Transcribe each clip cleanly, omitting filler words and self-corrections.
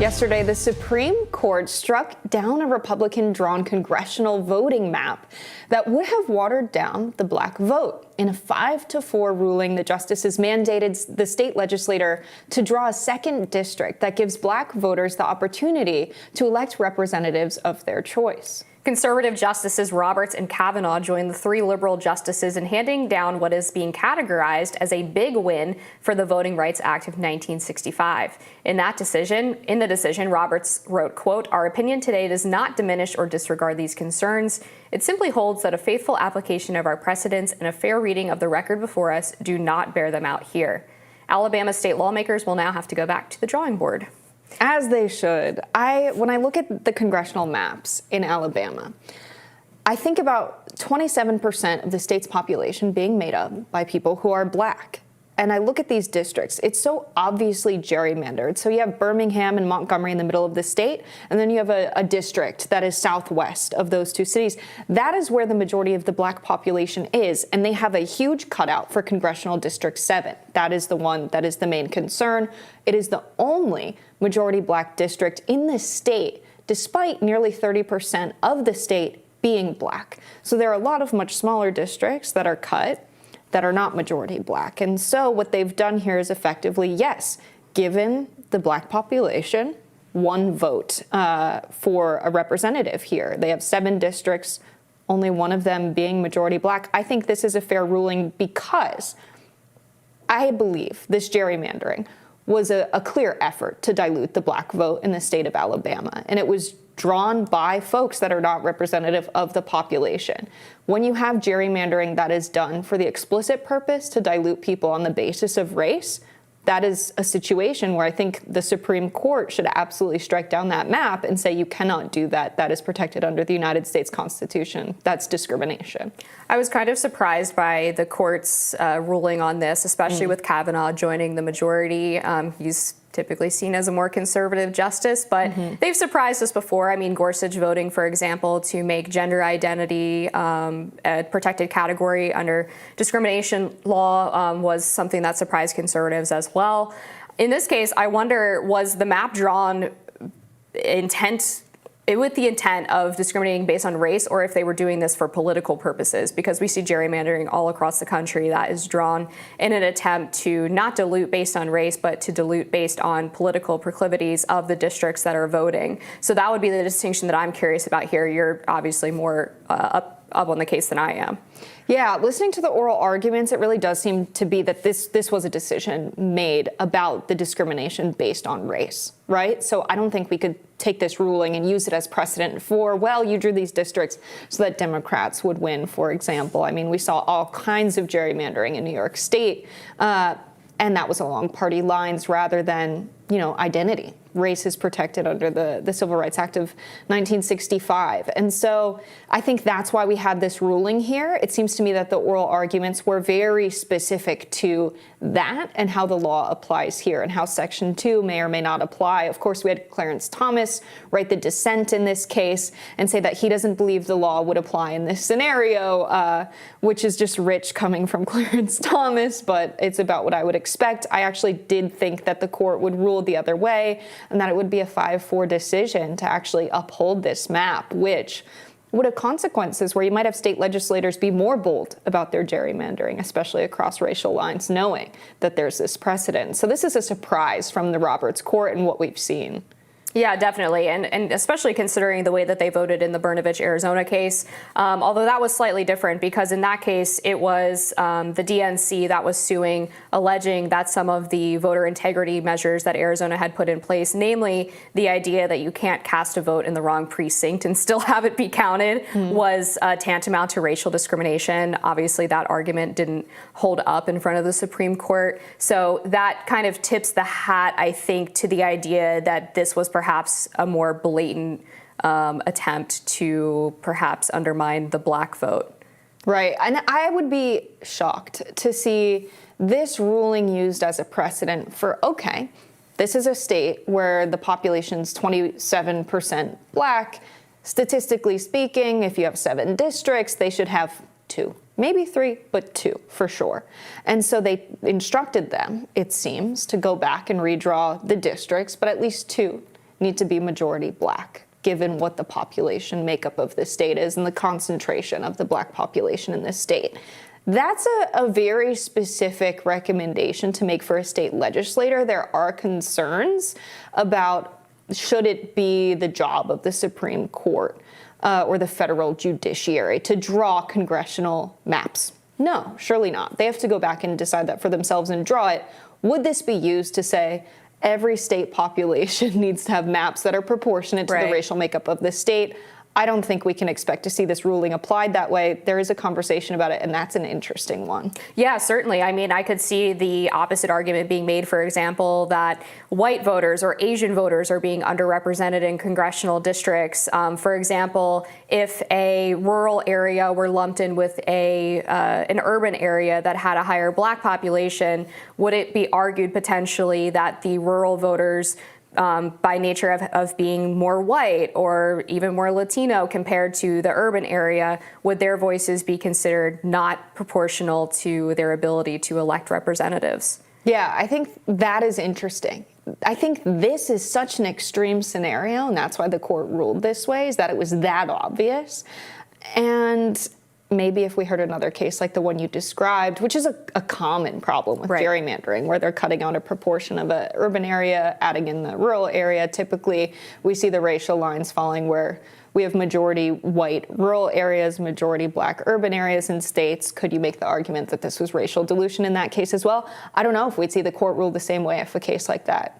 Yesterday, the Supreme Court struck down a Republican-drawn congressional voting map that would have watered down the black vote. In a 5-4 ruling, the justices mandated the state legislature to draw a second district that gives black voters the opportunity to elect representatives of their choice. Conservative Justices Roberts and Kavanaugh joined the three liberal justices in handing down what is being categorized as a big win for the Voting Rights Act of 1965. In the decision, Roberts wrote, quote, "Our opinion today does not diminish or disregard these concerns. It simply holds that a faithful application of our precedents and a fair reading of the record before us do not bear them out here." Alabama state lawmakers will now have to go back to the drawing board. As they should. When I look at the congressional maps in Alabama, I think about 27% of the state's population being made up by people who are black. And I look at these districts, it's so obviously gerrymandered. So you have Birmingham and Montgomery in the middle of the state, and then you have a district that is southwest of those two cities. That is where the majority of the black population is, and they have a huge cutout for Congressional District 7. That is the one that is the main concern. It is the only majority black district in the state, despite nearly 30% of the state being black. So there are a lot of much smaller districts that are cut that are not majority black. And so what they've done here is effectively, yes, given the black population one vote for a representative here. They have 7 districts, only one of them being majority black. I think this is a fair ruling because I believe this gerrymandering was a clear effort to dilute the black vote in the state of Alabama. And it was drawn by folks that are not representative of the population. When you have gerrymandering that is done for the explicit purpose to dilute people on the basis of race, that is a situation where I think the Supreme Court should absolutely strike down that map and say you cannot do that. That is protected under the United States Constitution. That's discrimination. I was kind of surprised by the court's ruling on this, especially with Kavanaugh joining the majority. He's typically seen as a more conservative justice, but they've surprised us before. I mean, Gorsuch voting, for example, to make gender identity a protected category under discrimination law was something that surprised conservatives as well. In this case, I wonder, was the map drawn with the intent of discriminating based on race, or if they were doing this for political purposes? Because we see gerrymandering all across the country that is drawn in an attempt to not dilute based on race, but to dilute based on political proclivities of the districts that are voting. So that would be the distinction that I'm curious about here. You're obviously more up on the case than I am. Yeah, listening to the oral arguments, it really does seem to be that this was a decision made about the discrimination based on race, right? So I don't think we could take this ruling and use it as precedent for, well, you drew these districts so that Democrats would win, for example. I mean, we saw all kinds of gerrymandering in New York State, and that was along party lines rather than, identity. Race is protected under the Civil Rights Act of 1965. And so I think that's why we had this ruling here. It seems to me that the oral arguments were very specific to that and how the law applies here and how Section 2 may or may not apply. Of course, we had Clarence Thomas write the dissent in this case and say that he doesn't believe the law would apply in this scenario, which is just rich coming from Clarence Thomas, but it's about what I would expect. I actually did think that the court would rule the other way, and that it would be a 5-4 decision to actually uphold this map, which would have consequences where you might have state legislators be more bold about their gerrymandering, especially across racial lines, knowing that there's this precedent. So this is a surprise from the Roberts Court and what we've seen. Yeah, definitely, and especially considering the way that they voted in the Brnovich, Arizona case, although that was slightly different because in that case it was the DNC that was suing, alleging that some of the voter integrity measures that Arizona had put in place, namely the idea that you can't cast a vote in the wrong precinct and still have it be counted, was tantamount to racial discrimination. Obviously, that argument didn't hold up in front of the Supreme Court. So that kind of tips the hat, I think, to the idea that this was perhaps a more blatant attempt to perhaps undermine the black vote. Right. And I would be shocked to see this ruling used as a precedent for, okay, this is a state where the population's 27% black. Statistically speaking, if you have 7 districts, they should have 2. Maybe 3, but 2 for sure. And so they instructed them, it seems, to go back and redraw the districts, but at least 2 need to be majority black, given what the population makeup of the state is and the concentration of the black population in this state. That's a very specific recommendation to make for a state legislator. There are concerns about should it be the job of the Supreme Court or the federal judiciary to draw congressional maps. No, surely not. They have to go back and decide that for themselves and draw it. Would this be used to say every state population needs to have maps that are proportionate to the racial makeup of the state? I don't think we can expect to see this ruling applied that way. There is a conversation about it, and that's an interesting one. Yeah, certainly. I mean, I could see the opposite argument being made, for example, that white voters or Asian voters are being underrepresented in congressional districts. For example, if a rural area were lumped in with an urban area that had a higher black population, would it be argued potentially that the rural voters by nature of being more white or even more Latino compared to the urban area, would their voices be considered not proportional to their ability to elect representatives? Yeah, I think that is interesting. I think this is such an extreme scenario, and that's why the court ruled this way, is that it was that obvious. And maybe if we heard another case like the one you described, which is a common problem with gerrymandering, where they're cutting out a proportion of an urban area, adding in the rural area, typically we see the racial lines falling where we have majority white rural areas, majority black urban areas in states. Could you make the argument that this was racial dilution in that case as well? I don't know if we'd see the court rule the same way if a case like that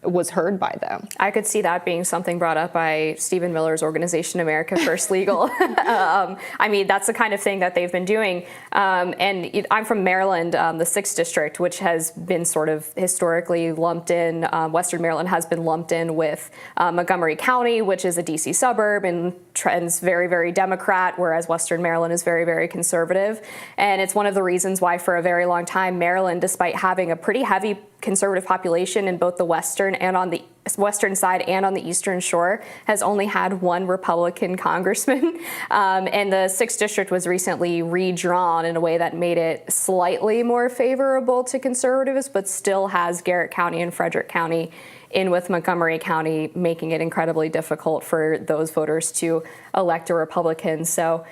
was heard by them. I could see that being something brought up by Stephen Miller's organization, America First Legal. I mean, that's the kind of thing that they've been doing. And I'm from Maryland, the 6th District, which has been sort of historically lumped in. Western Maryland has been lumped in with Montgomery County, which is a DC suburb and trends very, very Democrat, whereas Western Maryland is very, very conservative. And it's one of the reasons why for a very long time, Maryland, despite having a pretty heavy conservative population in both the western and on the western side and on the eastern shore, has only had one Republican congressman. And the 6th District was recently redrawn in a way that made it slightly more favorable to conservatives, but still has Garrett County and Frederick County in with Montgomery County, making it incredibly difficult for those voters to elect a Republican. So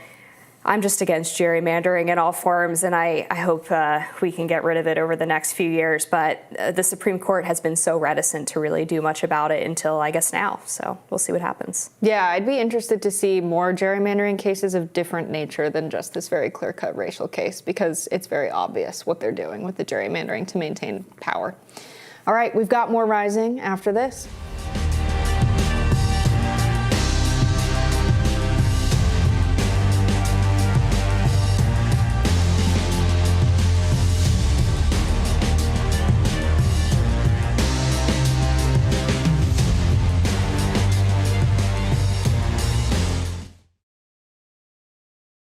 I'm just against gerrymandering in all forms, and I hope we can get rid of it over the next few years. But the Supreme Court has been so reticent to really do much about it until, I guess, now. So we'll see what happens. Yeah, I'd be interested to see more gerrymandering cases of different nature than just this very clear-cut racial case, because it's very obvious what they're doing with the gerrymandering to maintain power. All right, we've got more Rising after this.